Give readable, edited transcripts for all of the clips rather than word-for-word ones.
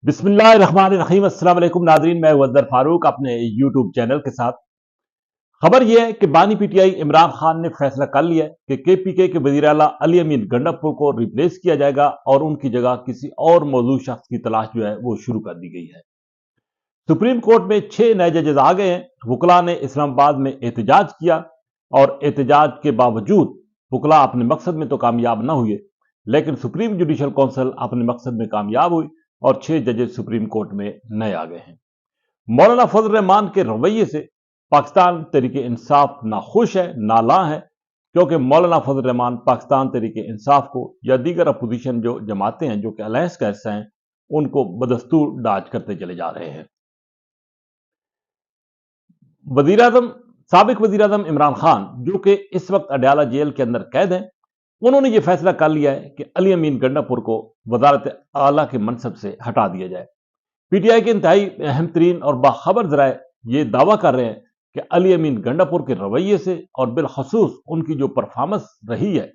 बिस्मिल्लाहिर्रहमानिर्रहीम। अस्सलाम वालेकुम नाजरीन, मैं वज़र फारूक अपने यूट्यूब चैनल के साथ। खबर यह है कि बानी पीटीआई इमरान खान ने फैसला कर लिया है कि केपीके के वज़ीर आला अली अमीन गंडापुर को रिप्लेस किया जाएगा और उनकी जगह किसी और मौजूद शख्स की तलाश जो है वो शुरू कर दी गई है। सुप्रीम कोर्ट में 6 नए जजेस आ गए हैं। वकला ने इस्लामाबाद में एहतजाज किया और एहतजाज के बावजूद वकला अपने मकसद में तो कामयाब न हुए, लेकिन सुप्रीम जुडिशल काउंसिल अपने मकसद में कामयाब हुई और 6 जजेस सुप्रीम कोर्ट में नए आ गए हैं। मौलाना फजल रहमान के रवैये से पाकिस्तान तहरीक इंसाफ नाखुश है, नाला है, क्योंकि मौलाना फजल रहमान पाकिस्तान तहरीक इंसाफ को या दीगर अपोजिशन जो जमातें हैं जो कि अलायंस का हिस्सा हैं उनको बदस्तूर डाज करते चले जा रहे हैं। वजीर आजम साबिक वजीर आजम इमरान खान जो कि इस वक्त अडयाला जेल के अंदर कैद हैं, उन्होंने ये फैसला कर लिया है कि अली अमीन गंडापुर को वजारत आला के मनसब से हटा दिया जाए। पीटीआई के इंतहाई अहम तरीन और बाखबर जराए ये दावा कर रहे हैं कि अली अमीन गंडापुर के रवैये से और बिलखसूस उनकी जो परफॉर्मेंस रही है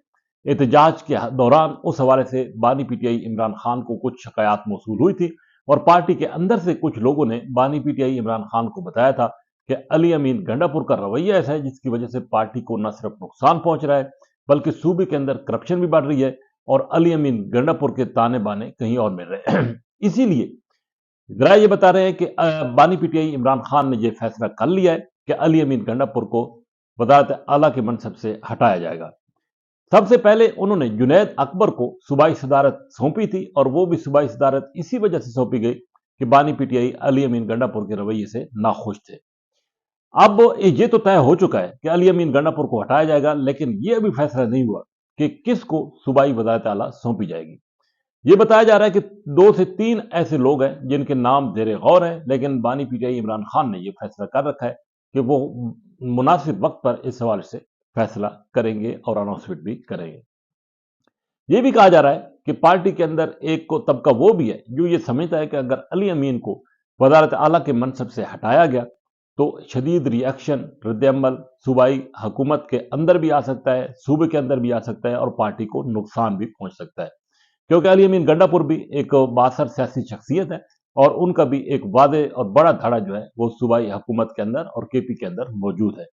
एहतजाज के दौरान, उस हवाले से बानी पीटीआई इमरान खान को कुछ शिकायत मौसूल हुई थी और पार्टी के अंदर से कुछ लोगों ने बानी पीटीआई इमरान खान को बताया था कि अली अमीन गंडापुर का रवैया ऐसा है जिसकी वजह से पार्टी को न सिर्फ नुकसान पहुंच रहा है बल्कि सूबे के अंदर करप्शन भी बढ़ रही है और अली अमीन गंडापुर के ताने बाने कहीं और मिल रहे हैं। इसीलिए जरा ये बता रहे हैं कि बानी पीटीआई इमरान खान ने यह फैसला कर लिया है कि अली अमीन गंडापुर को वजारत आला के मनसब से हटाया जाएगा। सबसे पहले उन्होंने जुनैद अकबर को सूबाई सदारत सौंपी थी और वो भी सूबाई सदारत इसी वजह से सौंपी गई कि बानी पीटीआई अली अमीन गंडापुर के रवैये से नाखुश थे। अब ये तो तय हो चुका है कि अली अमीन गंडापुर को हटाया जाएगा, लेकिन यह अभी फैसला नहीं हुआ कि किसको सूबाई वजारत आला सौंपी जाएगी। ये बताया जा रहा है कि 2 से 3 ऐसे लोग हैं जिनके नाम जेरे गौर हैं, लेकिन बानी पीटीआई इमरान खान ने यह फैसला कर रखा है कि वो मुनासिब वक्त पर इस हवाले से फैसला करेंगे और अनाउंसमेंट भी करेंगे। यह भी कहा जा रहा है कि पार्टी के अंदर एक को तबका वो भी है जो ये समझता है कि अगर अली अमीन को वजारत आला के मनसब से हटाया गया तो शदीद रिएक्शन रद्द-ए-अमल सूबाई हुकूमत के अंदर भी आ सकता है, सूबे के अंदर भी आ सकता है और पार्टी को नुकसान भी पहुंच सकता है, क्योंकि अली अमीन गंडापुर भी एक बासर सियासी शख्सियत है और उनका भी एक वादे और बड़ा धड़ा जो है वो सूबाई हुकूमत के अंदर और केपी के अंदर मौजूद है।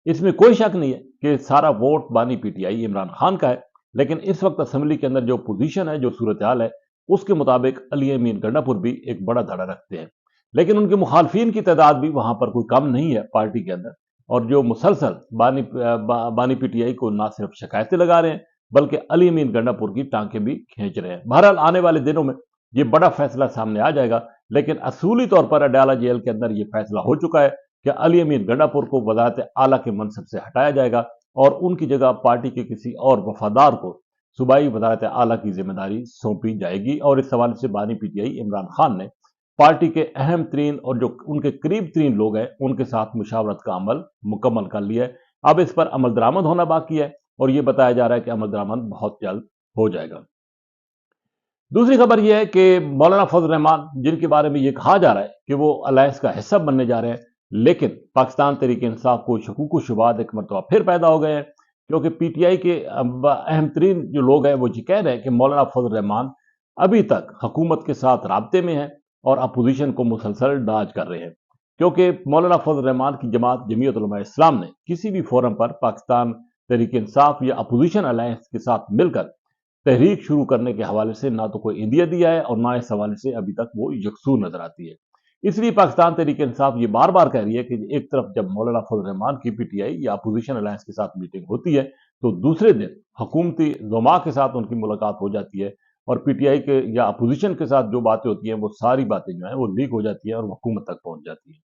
इसमें कोई शक नहीं है कि सारा वोट बानी पीटीआई इमरान खान का है, लेकिन इस वक्त असम्बली के अंदर जो पोजीशन है, जो सूरत हाल है, उसके मुताबिक अली अमीन गंडापुर भी एक बड़ा धड़ा रखते हैं, लेकिन उनके मुखालफिन की तादाद भी वहां पर कोई कम नहीं है पार्टी के अंदर, और जो मुसलसल बानी पीटीआई को ना सिर्फ शिकायतें लगा रहे हैं बल्कि अली अमीन गंडापुर की टांकें भी खींच रहे हैं। बहरहाल आने वाले दिनों में ये बड़ा फैसला सामने आ जाएगा, लेकिन असूली तौर पर अडयाला जेल के अंदर ये फैसला हो चुका है कि अली अमीन गंडापुर को वजारत आला के मनसब से हटाया जाएगा और उनकी जगह पार्टी के किसी और वफादार को सूबाई वजारत आला की जिम्मेदारी सौंपी जाएगी। और इस हवाले से बानी पीटीआई इमरान खान ने पार्टी के अहम तरीन और जो उनके करीब तरीन लोग हैं उनके साथ मुशावरत का अमल मुकम्मल कर लिया है। अब इस पर अमल दरामद होना बाकी है और यह बताया जा रहा है कि अमल दरामद बहुत जल्द हो जाएगा। दूसरी खबर यह है कि मौलाना फजल रहमान, जिनके बारे में यह कहा जा रहा है कि वो अलायंस का हिस्सा बनने जा रहे हैं, लेकिन पाकिस्तान तहरीक इंसाफ को शकूक व शुबहात एक मरतबा फिर पैदा हो गए हैं, क्योंकि पीटीआई के अहम तरीन जो लोग हैं वो ये कह रहे हैं कि मौलाना फजल रहमान अभी तक हुकूमत के साथ राब्ते में है और अपोजिशन को मुसलसल डाज कर रहे हैं, क्योंकि मौलाना फजल रहमान की जमात जमीयत उलमा इस्लाम ने किसी भी फोरम पर पाकिस्तान तहरीक इंसाफ या अपोजिशन अलायंस के साथ मिलकर तहरीक शुरू करने के हवाले से ना तो कोई इंदिया दिया है और ना इस हवाले से अभी तक वो यकसू नजर आती है। इसलिए पाकिस्तान तहरीक इंसाफ ये बार बार कह रही है कि एक तरफ जब मौलाना फजल रहमान की पीटीआई या अपोजिशन अलायंस के साथ मीटिंग होती है तो दूसरे दिन हुकूमती ज़ुमा के साथ उनकी मुलाकात हो जाती है और पीटीआई के या अपोजिशन के साथ जो बातें होती हैं वो सारी बातें जो हैं वो लीक हो जाती हैं और हुकूमत तक पहुंच जाती है।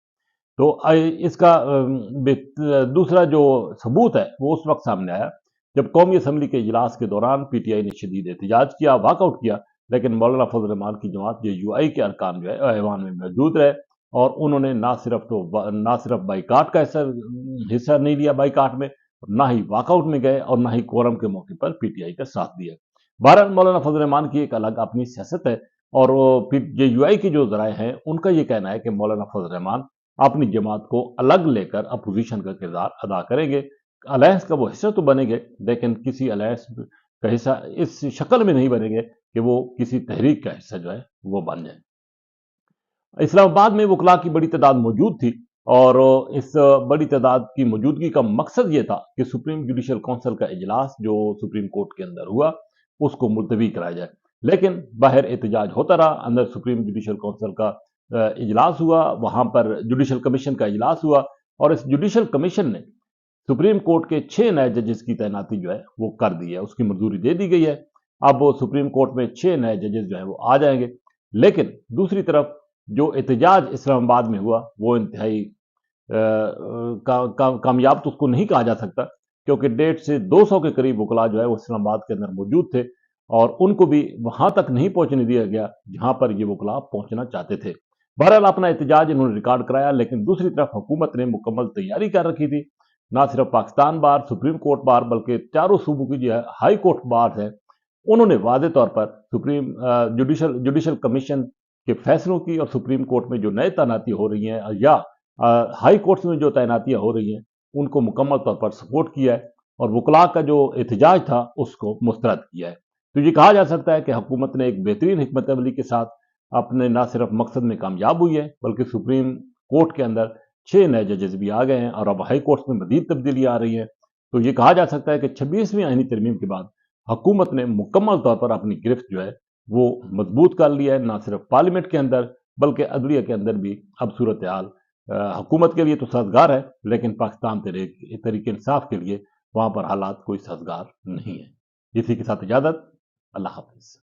तो इसका दूसरा जो सबूत है वो उस वक्त सामने आया जब कौमी असम्बली के इजलास के दौरान पीटीआई ने शदीद एहतजाज किया, वॉकआउट किया, लेकिन मौलाना फजल रहमान की जमात जेयूआई के अरकान जो है ऐवान में मौजूद रहे और उन्होंने ना सिर्फ बाइकाट का हिस्सा नहीं लिया बाइकाट में, ना ही वॉकआउट में गए और ना ही कोरम के मौके पर पीटीआई का साथ दिया। बहरहाल मौलाना फजल रहमान की एक अलग अपनी सियासत है और फिर जेयूआई की जो जराए हैं उनका ये कहना है कि मौलाना फजल रहमान अपनी जमात को अलग लेकर अपोजिशन का किरदार अदा करेंगे। अलायंस का वो हिस्सा तो बनेंगे, लेकिन किसी अलायंस का हिस्सा इस शक्ल में नहीं बनेंगे कि वो किसी तहरीक का हिस्सा जो है वो बन जाए। इस्लामाबाद में वकला की बड़ी तादाद मौजूद थी और इस बड़ी तादाद की मौजूदगी का मकसद ये था कि सुप्रीम जुडिशल काउंसिल का इजलास जो सुप्रीम कोर्ट के अंदर हुआ उसको मुलतवी कराया जाए। लेकिन बाहर एहतजाज होता रहा, अंदर सुप्रीम जुडिशल काउंसिल का इजलास हुआ, वहां पर जुडिशल कमीशन का इजलास हुआ और इस जुडिशल कमीशन ने सुप्रीम कोर्ट के 6 नए जजेस की तैनाती जो है वो कर दी है, उसकी मंजूरी दे दी गई है। अब वो सुप्रीम कोर्ट में 6 नए जजेस जो है वो आ जाएंगे। लेकिन दूसरी तरफ जो एहतजाज इस्लामाबाद में हुआ वो इंतहाई कामयाब तो उसको नहीं कहा जा सकता, क्योंकि 150 से 200 के करीब वकला जो है वो इस्लामाबाद के अंदर मौजूद थे और उनको भी वहां तक नहीं पहुंचने दिया गया जहां पर ये वकला पहुंचना चाहते थे। बहरहाल अपना एहतजाज इन्होंने रिकॉर्ड कराया, लेकिन दूसरी तरफ हुकूमत ने मुकम्मल तैयारी कर रखी थी। ना सिर्फ पाकिस्तान बार, सुप्रीम कोर्ट बार, बल्कि चारों सूबों की जो है हाई कोर्ट बार है, उन्होंने वादे तौर पर सुप्रीम जुडिशल कमीशन के फैसलों की और सुप्रीम कोर्ट में जो नए तैनाती हो रही हैं या हाई कोर्ट्स में जो तैनातियां हो रही हैं उनको मुकम्मल तौर पर सपोर्ट किया है और वकला का जो एहतजाज था उसको मुस्तरद किया है। तो ये कहा जा सकता है कि हुकूमत ने एक बेहतरीन हिकमत अमली के साथ अपने ना सिर्फ मकसद में कामयाब हुई है, बल्कि सुप्रीम कोर्ट के अंदर 6 नए जजेस भी आ गए हैं और अब हाई कोर्ट्स में मजीद तब्दीली आ रही है। तो ये कहा जा सकता है कि 26वीं आईनी तरमीम के बाद हुकूमत ने मुकम्मल तौर पर अपनी गिरफ्त जो है वो मजबूत कर लिया है, ना सिर्फ पार्लियामेंट के अंदर बल्कि अदलिया के अंदर भी। अब सूरत हाल हुकूमत के लिए तो साजगार है, लेकिन पाकिस्तान तहरीक इंसाफ के लिए वहां पर हालात कोई साजगार नहीं है। इसी के साथ इजाजत, अल्लाह हाफिज।